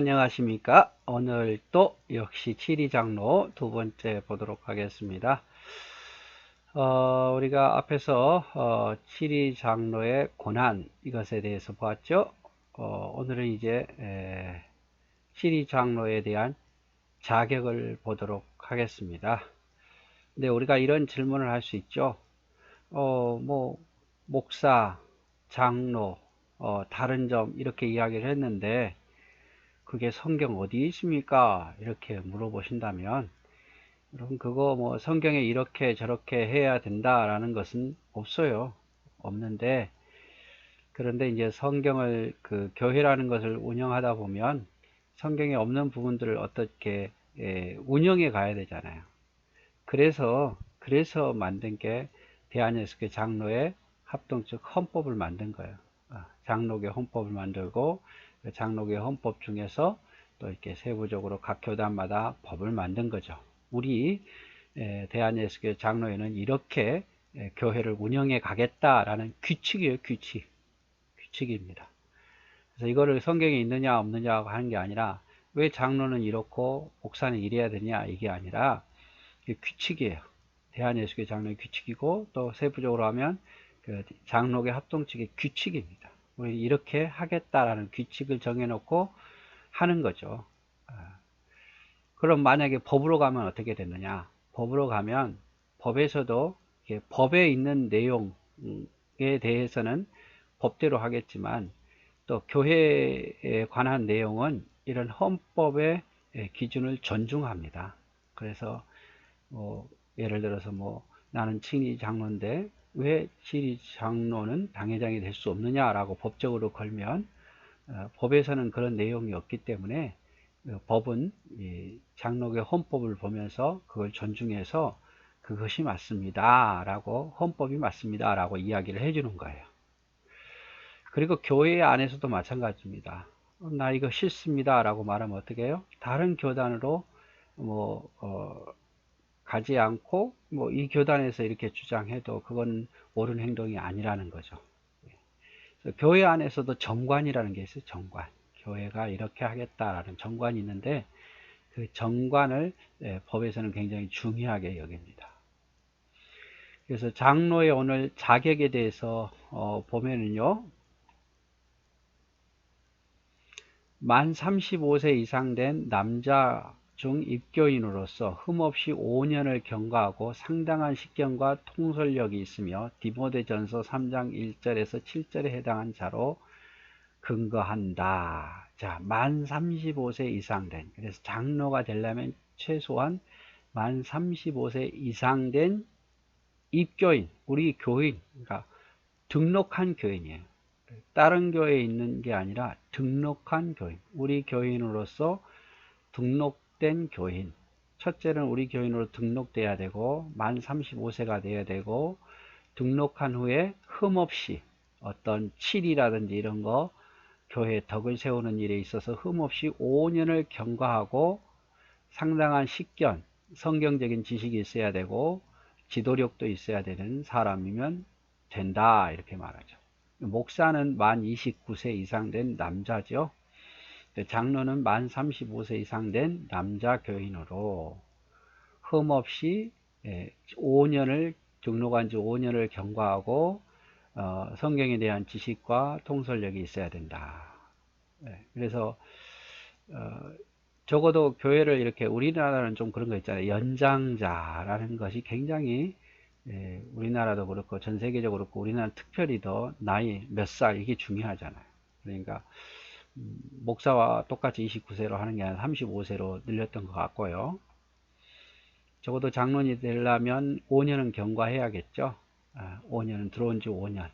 안녕하십니까. 오늘 또 역시 칠이장로 두 번째 보도록 하겠습니다. 우리가 앞에서 칠이장로의 고난 이것에 대해서 보았죠. 오늘은 이제 칠이장로에 대한 자격을 보도록 하겠습니다. 근데 우리가 이런 질문을 할 수 있죠. 뭐 목사, 장로, 다른 점 이렇게 이야기를 했는데 그게 성경 어디 있습니까? 이렇게 물어보신다면, 여러분, 그거 뭐 성경에 이렇게 저렇게 해야 된다라는 것은 없어요. 없는데, 그런데 이제 성경을, 교회라는 것을 운영하다 보면 성경에 없는 부분들을 어떻게 운영해 가야 되잖아요. 그래서 만든 게 대한예수교 장로의 합동적 헌법을 만든 거예요. 장로교 헌법을 만들고 장로교 헌법 중에서 또 이렇게 세부적으로 각 교단마다 법을 만든 거죠. 우리 대한예수교 장로회는 이렇게 교회를 운영해 가겠다라는 규칙이에요. 규칙입니다. 그래서 이거를 성경에 있느냐 없느냐 하는 게 아니라 왜 장로는 이렇고 목사는 이래야 되냐 이게 아니라 규칙이에요. 대한예수교 장로의 규칙이고 또 세부적으로 하면 그 장로교 합동측의 규칙입니다. 우리 이렇게 하겠다라는 규칙을 정해놓고 하는 거죠. 그럼 만약에 법으로 가면 어떻게 되느냐? 법으로 가면 법에서도 법에 있는 내용에 대해서는 법대로 하겠지만 또 교회에 관한 내용은 이런 헌법의 기준을 존중합니다. 그래서 예를 들어서 나는 친위 장로인데 왜 친위 장로는 당회장이 될 수 없느냐라고 법적으로 걸면 법에서는 그런 내용이 없기 때문에 법은 장로교 헌법을 보면서 그걸 존중해서 그것이 맞습니다 라고 헌법이 맞습니다 라고 이야기를 해주는 거예요. 그리고 교회 안에서도 마찬가지입니다. 나 이거 싫습니다 라고 말하면 어떻게 해요? 다른 교단으로 가지 않고 이 교단에서 이렇게 주장해도 그건 옳은 행동이 아니라는 거죠. 교회 안에서도 정관이라는 게 있어요. 정관. 교회가 이렇게 하겠다라는 정관이 있는데 그 정관을 법에서는 굉장히 중요하게 여깁니다. 그래서 장로의 오늘 자격에 대해서 보면은요. 만 35세 이상 된 남자 중 입교인으로서 흠없이 5년을 경과하고 상당한 식견과 통솔력이 있으며 디모데전서 3장 1절에서 7절에 해당한 자로 근거한다. 자, 만 35세 이상 된, 그래서 장로가 되려면 최소한 만 35세 이상 된 입교인, 우리 교인, 그러니까 등록한 교인이에요. 다른 교회에 있는 게 아니라 등록한 교인, 우리 교인으로서 등록된 교인. 첫째는 우리 교인으로 등록돼야 되고 만 35세가 돼야 되고 등록한 후에 흠없이 어떤 칠이라든지 이런 거 교회에 덕을 세우는 일에 있어서 흠없이 5년을 경과하고 상당한 식견, 성경적인 지식이 있어야 되고 지도력도 있어야 되는 사람이면 된다 이렇게 말하죠. 목사는 만 29세 이상 된 남자죠. 장로는 만 35세 이상 된 남자 교인으로 흠없이 5년을 등록한 지 5년을 경과하고 성경에 대한 지식과 통솔력이 있어야 된다. 그래서 적어도 교회를 이렇게 우리나라는 좀 그런 거 있잖아요. 연장자라는 것이 굉장히 우리나라도 그렇고 전 세계적으로 그렇고 우리나라는 특별히 더 나이 몇 살 이게 중요하잖아요. 그러니까 목사와 똑같이 29세로 하는 게 아니라 35세로 늘렸던 것 같고요. 적어도 장로인이 되려면 5년은 경과해야겠죠. 5년은 들어온 지 5년.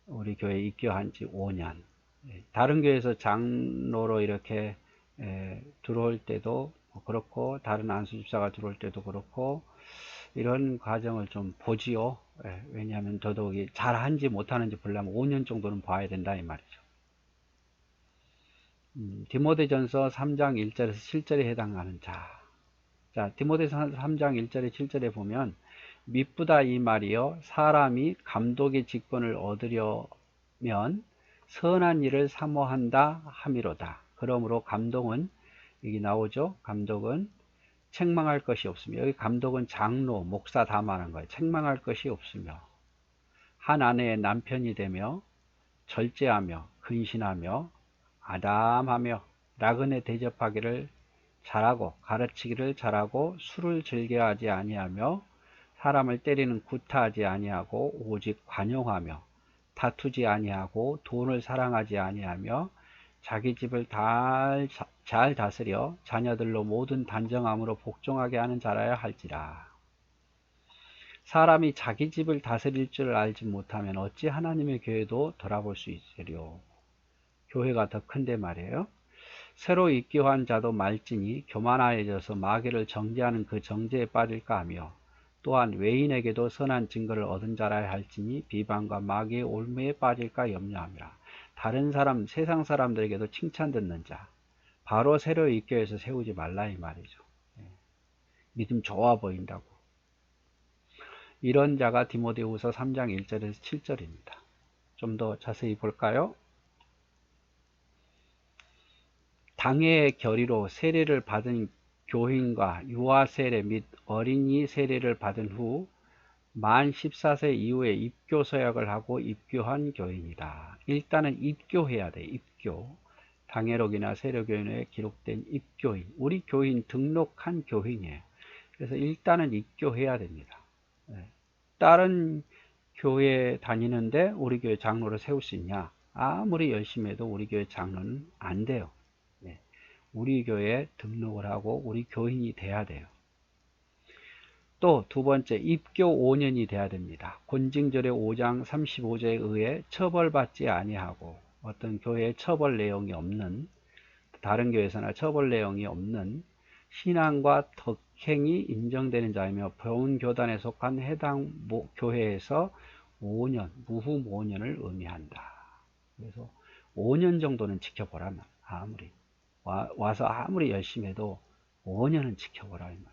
우리 교회에 입교한 지 5년. 다른 교회에서 장로로 이렇게 들어올 때도 그렇고 다른 안수집사가 들어올 때도 그렇고 이런 과정을 좀 보지요. 왜냐하면 더더욱이 잘하는지 못하는지 보려면 5년 정도는 봐야 된다 이 말이죠. 디모데전서 3장 1절에서 7절에 해당하는 자, 디모데전서 3장 1절에 7절에 보면 미쁘다 이 말이요 사람이 감독의 직분을 얻으려면 선한 일을 사모한다 함이로다. 그러므로 감독은 여기 나오죠. 감독은 책망할 것이 없으며, 여기 감독은 장로, 목사 다 말한 거예요. 책망할 것이 없으며 한 아내의 남편이 되며 절제하며 근신하며 아담하며 나그네 대접하기를 잘하고 가르치기를 잘하고 술을 즐겨하지 아니하며 사람을 때리는 구타하지 아니하고 오직 관용하며 다투지 아니하고 돈을 사랑하지 아니하며 자기 집을 잘 다스려 자녀들로 모든 단정함으로 복종하게 하는 자라야 할지라. 사람이 자기 집을 다스릴 줄 알지 못하면 어찌 하나님의 교회도 돌아볼 수 있으리요. 교회가 더 큰데 말이에요. 새로 입교한 자도 말지니 교만하여져서 마귀를 정죄하는 그 정죄에 빠질까 하며 또한 외인에게도 선한 증거를 얻은 자라야 할지니 비방과 마귀의 올무에 빠질까 염려함이라. 다른 사람, 세상 사람들에게도 칭찬 듣는 자, 바로 새로 입교해서 세우지 말라 이 말이죠. 믿음 좋아 보인다고. 이런 자가 디모데후서 3장 1절에서 7절입니다. 좀 더 자세히 볼까요? 당회의 결의로 세례를 받은 교인과 유아 세례 및 어린이 세례를 받은 후 만 14세 이후에 입교 서약을 하고 입교한 교인이다. 일단은 입교해야 돼. 입교. 당회록이나 세례교인에 기록된 입교인. 우리 교인 등록한 교인이에요. 그래서 일단은 입교해야 됩니다. 다른 교회 다니는데 우리 교회 장로를 세울 수 있냐? 아무리 열심히 해도 우리 교회 장로는 안 돼요. 우리 교회에 등록을 하고 우리 교인이 돼야 돼요. 또 두 번째, 입교 5년이 돼야 됩니다. 권징절의 5장 35조에 의해 처벌받지 아니하고 어떤 교회에 처벌 내용이 없는, 다른 교회에서나 처벌 내용이 없는 신앙과 덕행이 인정되는 자이며 보훈교단에 속한 해당 교회에서 5년, 무흠 5년을 의미한다. 그래서 5년 정도는 지켜보라면, 아무리 와서 아무리 열심히 해도 5년은 지켜보라 이 말이죠.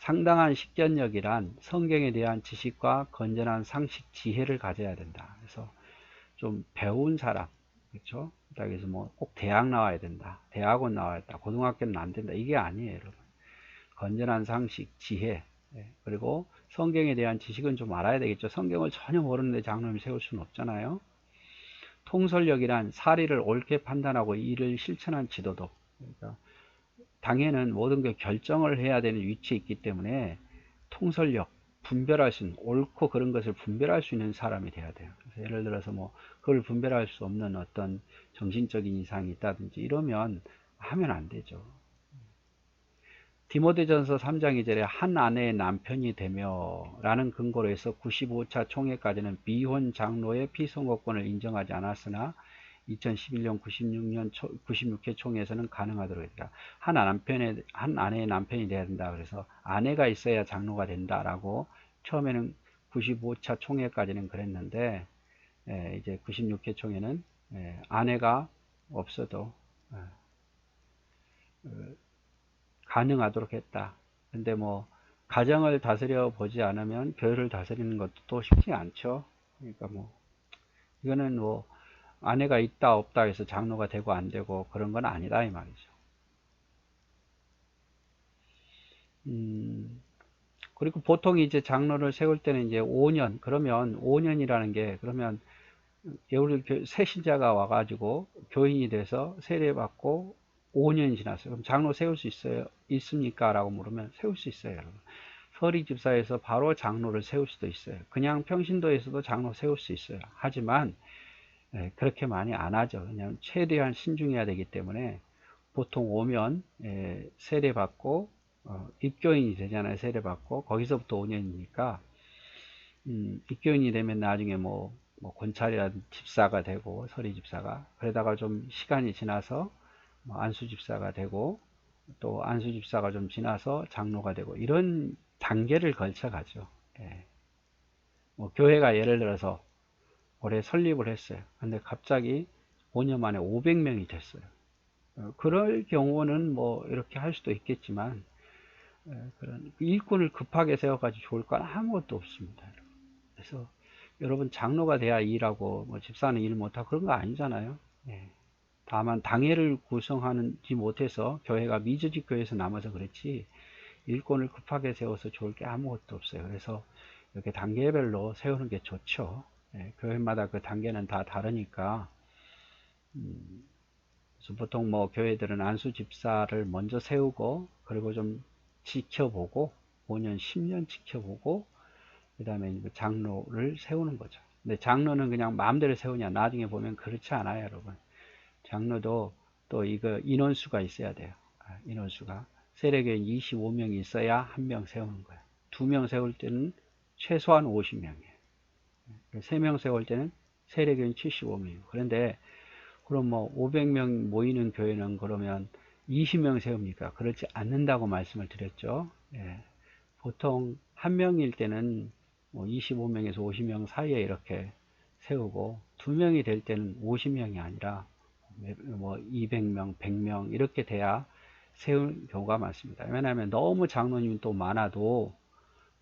상당한 식견력이란 성경에 대한 지식과 건전한 상식 지혜를 가져야 된다. 그래서 좀 배운 사람, 그렇죠? 그래서 뭐 꼭 대학 나와야 된다, 대학원 나와야 된다, 고등학교는 안 된다, 이게 아니에요, 여러분. 건전한 상식, 지혜, 그리고 성경에 대한 지식은 좀 알아야 되겠죠. 성경을 전혀 모르는데 장로님 세울 수는 없잖아요. 통솔력이란 사리를 옳게 판단하고 이를 실천한 지도도. 그러니까 당에는 모든 게 결정을 해야 되는 위치에 있기 때문에 통솔력, 분별할 수 있는, 옳고 그런 것을 분별할 수 있는 사람이 돼야 돼요. 그래서 예를 들어서 뭐 그걸 분별할 수 없는 어떤 정신적인 이상이 있다든지 이러면 하면 안 되죠. 디모데전서 3장 2절에 한 아내의 남편이 되며 라는 근거로 해서 95차 총회까지는 미혼 장로의 피선거권을 인정하지 않았으나 2011년 96회 총회에서는 가능하도록 했다. 한 아내의 남편이 돼야 된다. 그래서 아내가 있어야 장로가 된다라고 처음에는 95차 총회까지는 그랬는데 이제 96회 총회는 아내가 없어도 가능하도록 했다. 근데 뭐 가정을 다스려 보지 않으면 교회를 다스리는 것도 또 쉽지 않죠. 그러니까 뭐 이거는 뭐 아내가 있다 없다 해서 장로가 되고 안 되고 그런 건 아니다 이 말이죠. 그리고 보통 이제 장로를 세울 때는 이제 5년, 그러면 5년이라는 게, 그러면 우리 새 신자가 와가지고 교인이 돼서 세례받고 5년이 지났어요. 그럼 장로 세울 수 있습니까? 라고 물으면 세울 수 있어요, 여러분. 서리 집사에서 바로 장로를 세울 수도 있어요. 그냥 평신도에서도 장로 세울 수 있어요. 하지만 그렇게 많이 안 하죠. 그냥 최대한 신중해야 되기 때문에 보통 오면 세례받고 입교인이 되잖아요. 세례받고 거기서부터 5년이니까 입교인이 되면 나중에 뭐 권찰이라든 집사가 되고 서리 집사가, 그러다가 좀 시간이 지나서 안수 집사가 되고 또 안수 집사가 좀 지나서 장로가 되고 이런 단계를 거쳐 가죠. 뭐 교회가 예를 들어서 올해 설립을 했어요. 근데 갑자기 5년 만에 500명이 됐어요. 그럴 경우는 뭐 이렇게 할 수도 있겠지만 그런 일꾼을 급하게 세워가지고 좋을 건 아무것도 없습니다. 그래서 여러분 장로가 돼야 일하고 뭐 집사는 일 못하고 그런 거 아니잖아요. 다만 당회를 구성하지 못해서 교회가 미조직 교회에서 남아서 그렇지 일꾼을 급하게 세워서 좋을 게 아무것도 없어요. 그래서 이렇게 단계별로 세우는 게 좋죠. 예, 교회마다 그 단계는 다 다르니까. 그래서 보통 뭐 교회들은 안수 집사를 먼저 세우고 그리고 좀 지켜보고 5년 10년 지켜보고 그 다음에 장로를 세우는 거죠. 근데 장로는 그냥 마음대로 세우냐, 나중에 보면 그렇지 않아요, 여러분. 장로도 또 이거 인원수가 있어야 돼요. 인원수가 세례교인 25명이 있어야 한 명 세우는 거예요. 2명 세울 때는 최소한 50명이에요. 3명 세울 때는 세례교인 75명이고. 그런데 그럼 뭐 500명 모이는 교회는 그러면 20명 세웁니까? 그렇지 않는다고 말씀을 드렸죠. 예. 보통 한 명일 때는 뭐 25명에서 50명 사이에 이렇게 세우고 2명이 될 때는 50명이 아니라 뭐 200명, 100명 이렇게 돼야 세운 경우가 많습니다. 왜냐하면 너무 장로님이 또 많아도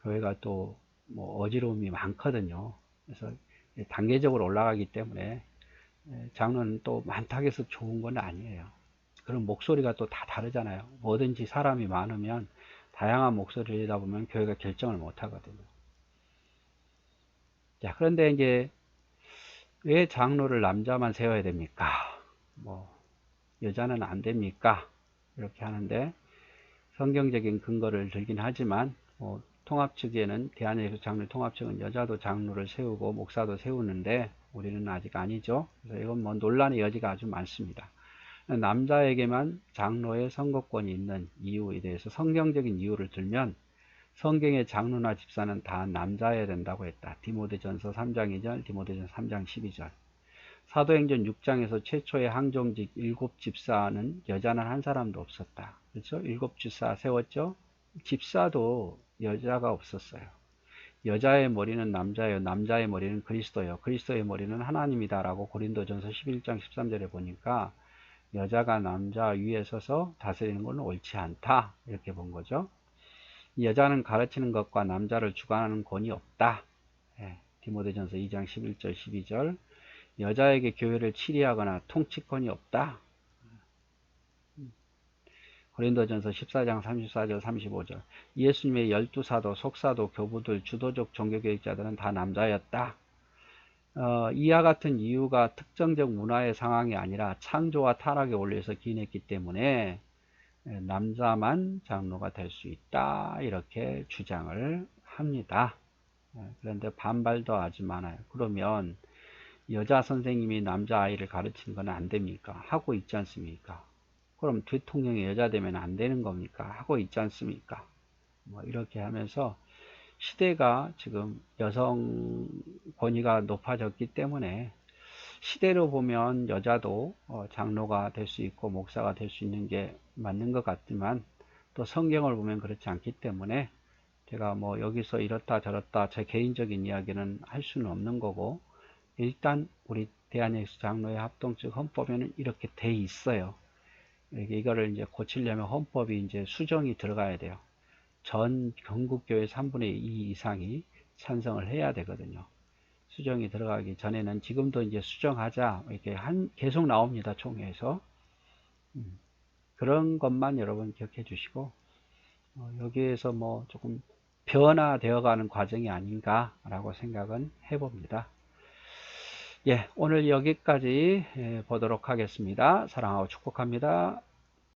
교회가 또 뭐 어지러움이 많거든요. 그래서 단계적으로 올라가기 때문에 장로는 또 많다고 해서 좋은 건 아니에요. 그런 목소리가 또 다 다르잖아요. 뭐든지 사람이 많으면 다양한 목소리를 내다 보면 교회가 결정을 못 하거든요. 자, 그런데 이제 왜 장로를 남자만 세워야 됩니까? 뭐 여자는 안 됩니까? 이렇게 하는데 성경적인 근거를 들긴 하지만 통합 측에는 대한예수 장로 통합 측은 여자도 장로를 세우고 목사도 세우는데 우리는 아직 아니죠. 그래서 이건 뭐 논란의 여지가 아주 많습니다. 남자에게만 장로의 선거권이 있는 이유에 대해서 성경적인 이유를 들면 성경의 장로나 집사는 다 남자여야 된다고 했다. 디모데전서 3장 2절, 디모데전서 3장 12절. 사도행전 6장에서 최초의 항정직 7집사는 여자는 한 사람도 없었다. 그렇죠? 7집사 세웠죠? 집사도 여자가 없었어요. 여자의 머리는 남자예요. 남자의 머리는 그리스도예요. 그리스도의 머리는 하나님이다 라고 고린도전서 11장 13절에 보니까 여자가 남자 위에 서서 다스리는 건 옳지 않다 이렇게 본 거죠. 여자는 가르치는 것과 남자를 주관하는 권이 없다. 디모데전서 2장 11절 12절. 여자에게 교회를 치리하거나 통치권이 없다. 고린도전서 14장 34절 35절. 예수님의 12사도, 속사도, 교부들, 주도적 종교개혁자들은 다 남자였다. 이와 같은 이유가 특정적 문화의 상황이 아니라 창조와 타락의 원리에서 기인했기 때문에 남자만 장로가 될 수 있다 이렇게 주장을 합니다. 그런데 반발도 아주 많아요. 그러면 여자 선생님이 남자아이를 가르치는 건 안 됩니까? 하고 있지 않습니까? 그럼 대통령이 여자 되면 안 되는 겁니까? 하고 있지 않습니까? 뭐 이렇게 하면서 시대가 지금 여성 권위가 높아졌기 때문에 시대로 보면 여자도 장로가 될 수 있고 목사가 될 수 있는 게 맞는 것 같지만 또 성경을 보면 그렇지 않기 때문에 제가 뭐 여기서 이렇다 저렇다 제 개인적인 이야기는 할 수는 없는 거고 일단 우리 대한예수 장로회 합동측 헌법에는 이렇게 돼 있어요. 이거를 이제 고치려면 헌법이 이제 수정이 들어가야 돼요. 전 건국교회 3분의 2 이상이 찬성을 해야 되거든요. 수정이 들어가기 전에는 지금도 이제 수정하자 이렇게 계속 나옵니다. 총회에서. 그런 것만 여러분 기억해 주시고 여기에서 뭐 조금 변화되어 가는 과정이 아닌가라고 생각은 해봅니다. 예, 오늘 여기까지 보도록 하겠습니다. 사랑하고 축복합니다.